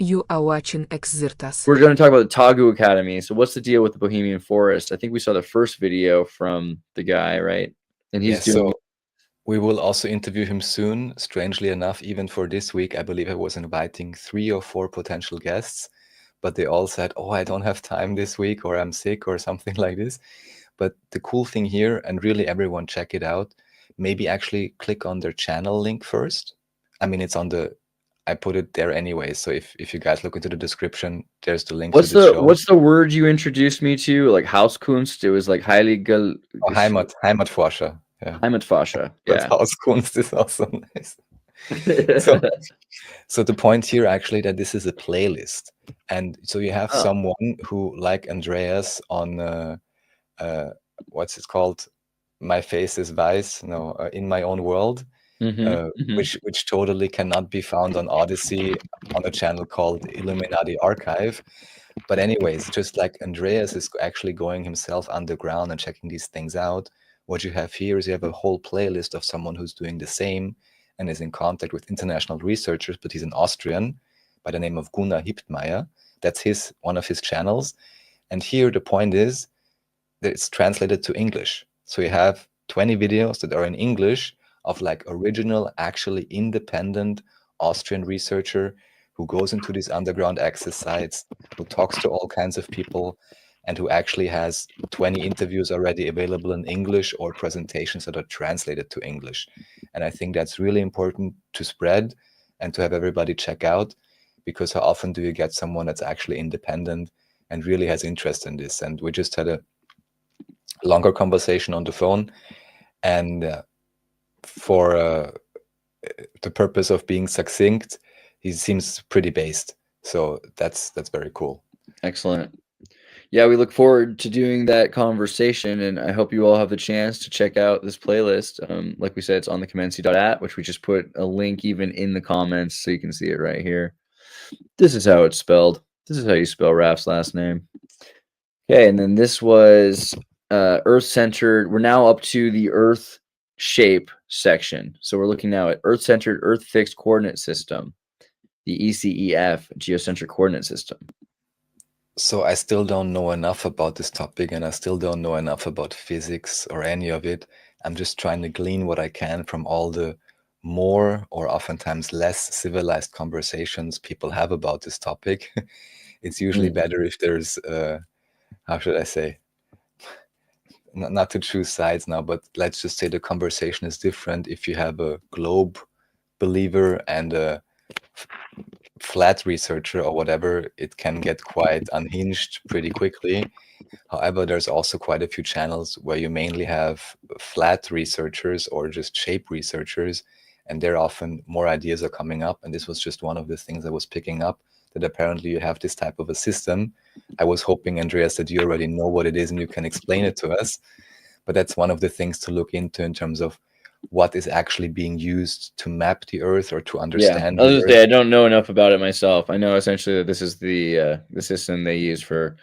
You are watching Xirtus. We're going to talk about the Tagu Academy. So what's the deal with the Bohemian Forest? I think we saw the first video from the guy, right? And he's Yes, doing. so we will also interview him soon. Strangely enough, even for this week, I believe I was inviting 3 or 4 potential guests, but they all said, oh, I don't have time this week, or I'm sick, or something like this. But the cool thing here, and really everyone check it out, maybe actually click on their channel link first. I mean, it's on the, I put it there anyway. So if you guys look into the description, there's the link to the show. What's the word you introduced me to? Like Hauskunst. It was like Heilige. Oh, Heimatforscher. Yeah. Heimatforscher. But Yeah. Hauskunst is also nice. So the point here actually that this is a playlist, and so you have someone who, like Andreas on what's it called? My Face is Weiß. No, In My Own World, which totally cannot be found on Odyssey on a channel called Illuminati Archive. But anyways, just like Andreas is actually going himself underground and checking these things out, what you have here is you have a whole playlist of someone who's doing the same and is in contact with international researchers, but he's an Austrian by the name of Gunnar Hiptmeier. That's one of his channels. And here the point is that it's translated to English. So you have 20 videos that are in English of like original, actually independent Austrian researcher who goes into these underground access sites, who talks to all kinds of people, and who actually has 20 interviews already available in English or presentations that are translated to English. And I think that's really important to spread and to have everybody check out, because how often do you get someone that's actually independent and really has interest in this? And we just had a longer conversation on the phone, and for the purpose of being succinct, he seems pretty based. So that's very cool. Excellent. Yeah, we look forward to doing that conversation, and I hope you all have the chance to check out this playlist. Like we said, it's on the Commency.at, which we just put a link even in the comments so you can see it right here. This is how it's spelled. This is how you spell Raf's last name. Okay, and then this was Earth-centered. We're now up to the Earth shape section. So we're looking now at Earth-centered, Earth-fixed coordinate system, the ECEF, geocentric coordinate system. So I still don't know enough about this topic, and I still don't know enough about physics or any of it. I'm just trying to glean what I can from all the more or oftentimes less civilized conversations people have about this topic. It's usually better if there's, how should I say, not to choose sides now, but let's just say the conversation is different if you have a globe believer and a flat researcher or whatever. It can get quite unhinged pretty quickly. However, there's also quite a few channels where you mainly have flat researchers or just shape researchers, and there often more ideas are coming up. And this was just one of the things I was picking up, that apparently you have this type of a system. I was hoping, Andreas, that you already know what it is and you can explain it to us. But that's one of the things to look into in terms of what is actually being used to map the Earth or to understand. I don't know enough about it myself. I know essentially that this is the system they use for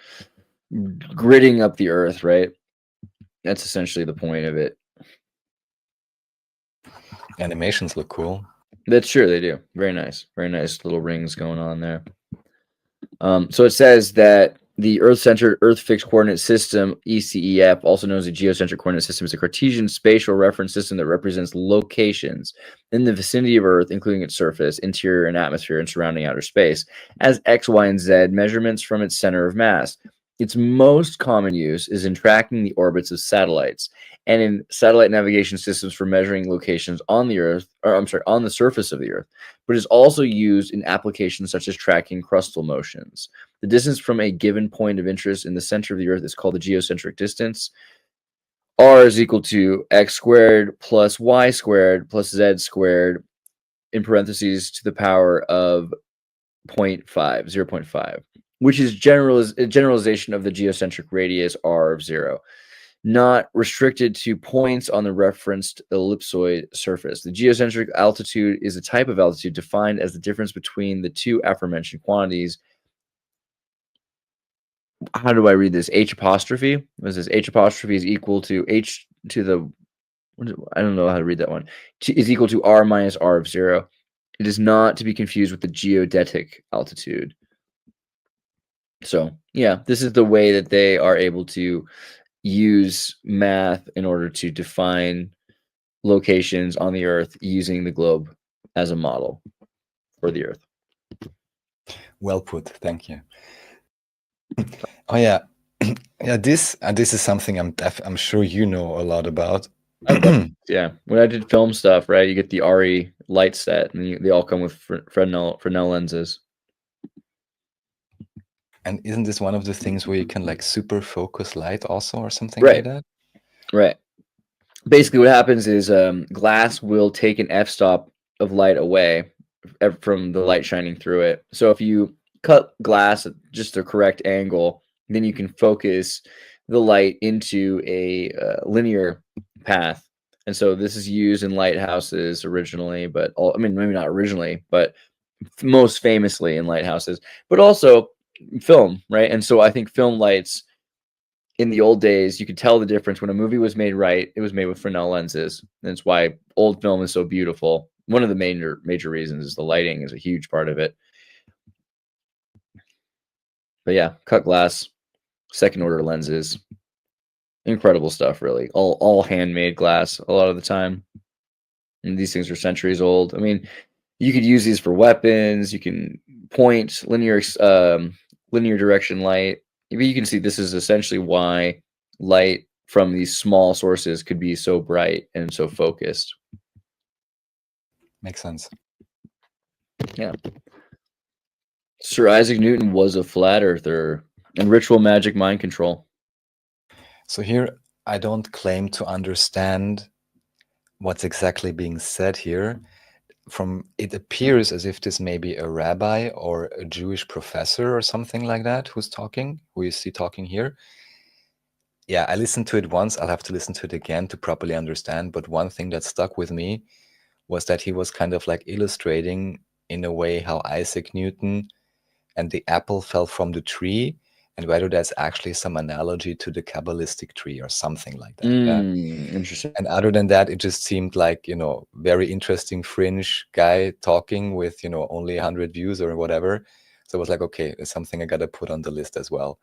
gridding up the Earth, right? That's essentially the point of it. Animations look cool. That's true, they do. Very nice little rings going on there. So it says that the Earth-centered, Earth-fixed coordinate system, ECEF, also known as the geocentric coordinate system, is a Cartesian spatial reference system that represents locations in the vicinity of Earth, including its surface, interior and atmosphere, and surrounding outer space, as X, Y, and Z measurements from its center of mass. Its most common use is in tracking the orbits of satellites and in satellite navigation systems for measuring locations on the Earth, on the surface of the Earth, but is also used in applications such as tracking crustal motions. The distance from a given point of interest in the center of the Earth is called the geocentric distance. R is equal to x squared plus y squared plus z squared, in parentheses, to the power of 0.5, which is a generalization of the geocentric radius r of 0, not restricted to points on the referenced ellipsoid surface. The geocentric altitude is a type of altitude defined as the difference between the two aforementioned quantities. How do I read this? H apostrophe? What is this? H apostrophe is equal to H to the, I don't know how to read that one, is equal to R minus R of 0. It is not to be confused with the geodetic altitude. So yeah, this is the way that they are able to use math in order to define locations on the Earth using the globe as a model for the Earth. Well put. Thank you. Oh yeah, yeah. This is something I'm sure you know a lot about. Yeah, when I did film stuff, right, you get the RE light set, and they all come with Fresnel lenses. And isn't this one of the things where you can like super focus light also, or something Right. like that? Right. Basically, what happens is glass will take an f-stop of light away from the light shining through it. So if you cut glass at just the correct angle, then you can focus the light into a linear path. And so this is used in lighthouses originally, but I mean, maybe not originally, but most famously in lighthouses, but also film, right? And so I think film lights in the old days, you could tell the difference when a movie was made right. It was made with Fresnel lenses. That's why old film is so beautiful. One of the major reasons is the lighting is a huge part of it. But yeah, cut glass, second order lenses, incredible stuff. Really, all handmade glass a lot of the time. And these things are centuries old. I mean, you could use these for weapons. You can point linear direction light. You can see this is essentially why light from these small sources could be so bright and so focused. Makes sense. Yeah. Sir Isaac Newton was a flat earther and ritual magic mind control. So here, I don't claim to understand what's exactly being said here. From it appears as if this may be a rabbi or a Jewish professor or something like that who you see talking here. Yeah, I listened to it once. I'll have to listen to it again to properly understand. But one thing that stuck with me was that he was kind of like illustrating in a way how Isaac Newton and the apple fell from the tree, and whether that's actually some analogy to the Kabbalistic tree or something like that. Yeah. Interesting. And other than that, it just seemed like, very interesting fringe guy talking with, only 100 views or whatever. So I was like, okay, it's something I got to put on the list as well.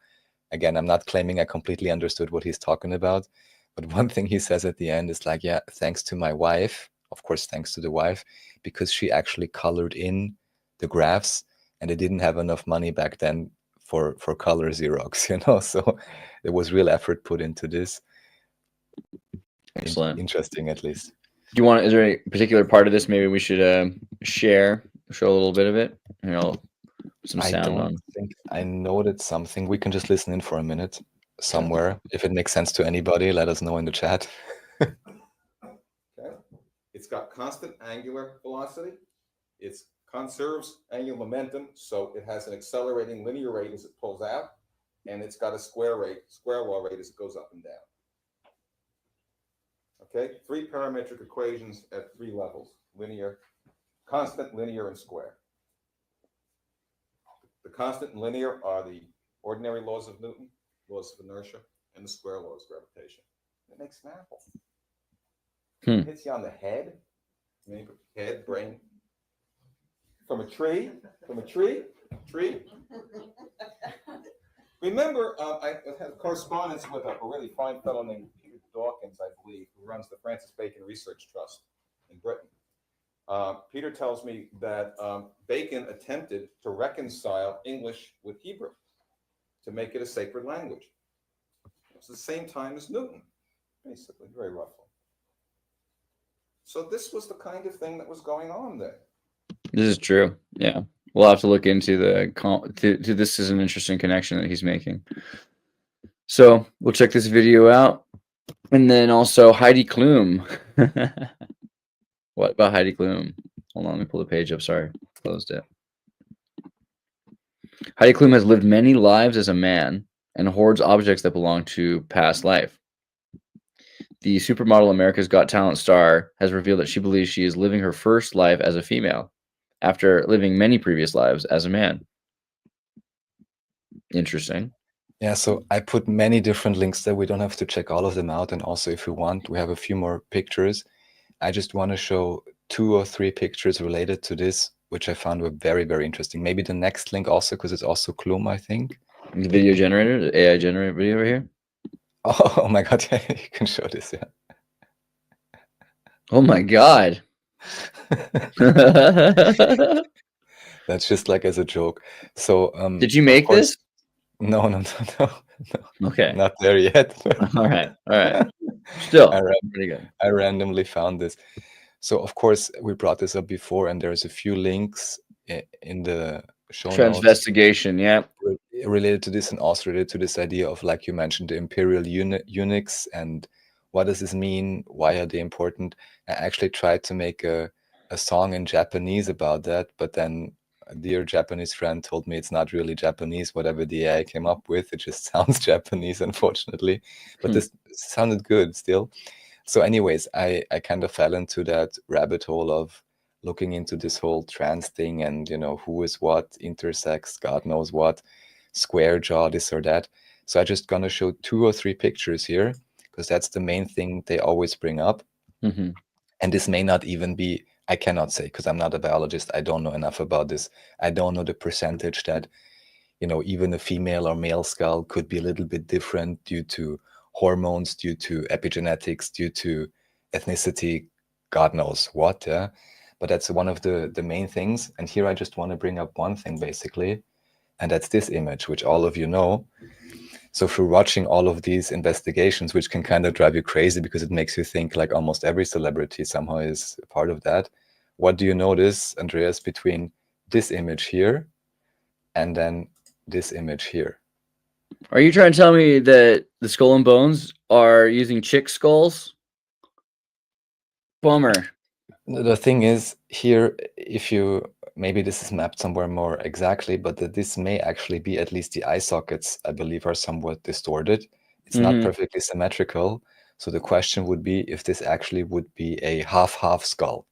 Again, I'm not claiming I completely understood what he's talking about, but one thing he says at the end is like, yeah, thanks to my wife, of course, thanks to the wife, because she actually colored in the graphs, and they didn't have enough money back then for color Xerox, so there was real effort put into this. Excellent. Interesting, at least. Is there a particular part of this maybe we should show a little bit of it? Some sound I don't on. think I noted something. We can just listen in for a minute somewhere. If it makes sense to anybody, let us know in the chat. Okay. It's got constant angular velocity. It conserves angular momentum, so it has an accelerating linear rate as it pulls out, and it's got a square law rate as it goes up and down. Okay, 3 parametric equations at 3 levels: linear, constant, linear, and square. The constant and linear are the ordinary laws of Newton, laws of inertia, and the square laws of gravitation. It makes Snapple. It hits you on the head, head, brain. From a tree. Remember, I had correspondence with a really fine fellow named Peter Dawkins, I believe, who runs the Francis Bacon Research Trust in Britain. Peter tells me that Bacon attempted to reconcile English with Hebrew to make it a sacred language. It was the same time as Newton, basically, very roughly. So this was the kind of thing that was going on there. This is true. Yeah. We'll have to look into this is an interesting connection that he's making. So we'll check this video out. And then also Heidi Klum. What about Heidi Klum? Hold on, let me pull the page up. Sorry, closed it. Heidi Klum has lived many lives as a man and hoards objects that belong to past life. The supermodel America's Got Talent star has revealed that she believes she is living her first life as a female after living many previous lives as a man. Interesting. Yeah, so I put many different links there. We don't have to check all of them out. And also, if you want, we have a few more pictures. I just want to show 2 or 3 pictures related to this, which I found were very, very interesting. Maybe the next link also, because it's also Klum, I think. The video generator, the AI generated video right here. Oh my God, yeah, you can show this, yeah. Oh my God. That's just like as a joke. So Did you make this? No, Okay. not there yet. All right. Still, pretty good. I randomly found this. So of course we brought this up before, and there's a few links in the show notes Transvestigation, yeah. related to this, and also related to this idea of, like you mentioned, the imperial eunuchs, and what does this mean? Why are they important? I actually tried to make a song in Japanese about that, but then a dear Japanese friend told me it's not really Japanese, whatever the AI came up with. It just sounds Japanese, unfortunately. But this sounded good still. So anyways, I kind of fell into that rabbit hole of looking into this whole trans thing, and, you know, who is what, intersex, God knows what, square jaw, this or that. So I just gonna show 2 or 3 pictures here, because that's the main thing they always bring up. Mm-hmm. And this may not even be, I cannot say, because I'm not a biologist. I don't know enough about this. I don't know the percentage that, you know, even a female or male skull could be a little bit different due to hormones, due to epigenetics, due to ethnicity, God knows what, yeah. But that's one of the main things. And here I just want to bring up one thing, basically, and that's this image, which all of you know. So through watching all of these investigations, which can kind of drive you crazy because it makes you think like almost every celebrity somehow is a part of that. What do you notice, Andreas, between this image here and then this image here? Are you trying to tell me that the Skull and Bones are using chick skulls? Bummer. The thing is here, if you, maybe this is mapped somewhere more exactly, but that this may actually be, at least the eye sockets, I believe, are somewhat distorted. It's not perfectly symmetrical. So the question would be if this actually would be a half-half skull.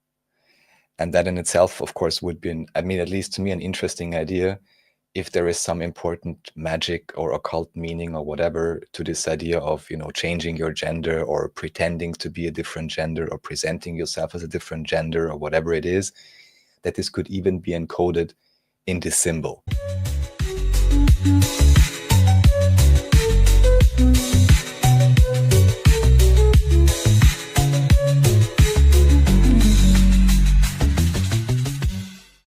And that in itself, of course, would be, I mean, at least to me, an interesting idea, if there is some important magic or occult meaning or whatever to this idea of, you know, changing your gender or pretending to be a different gender or presenting yourself as a different gender or whatever it is, that this could even be encoded in this symbol.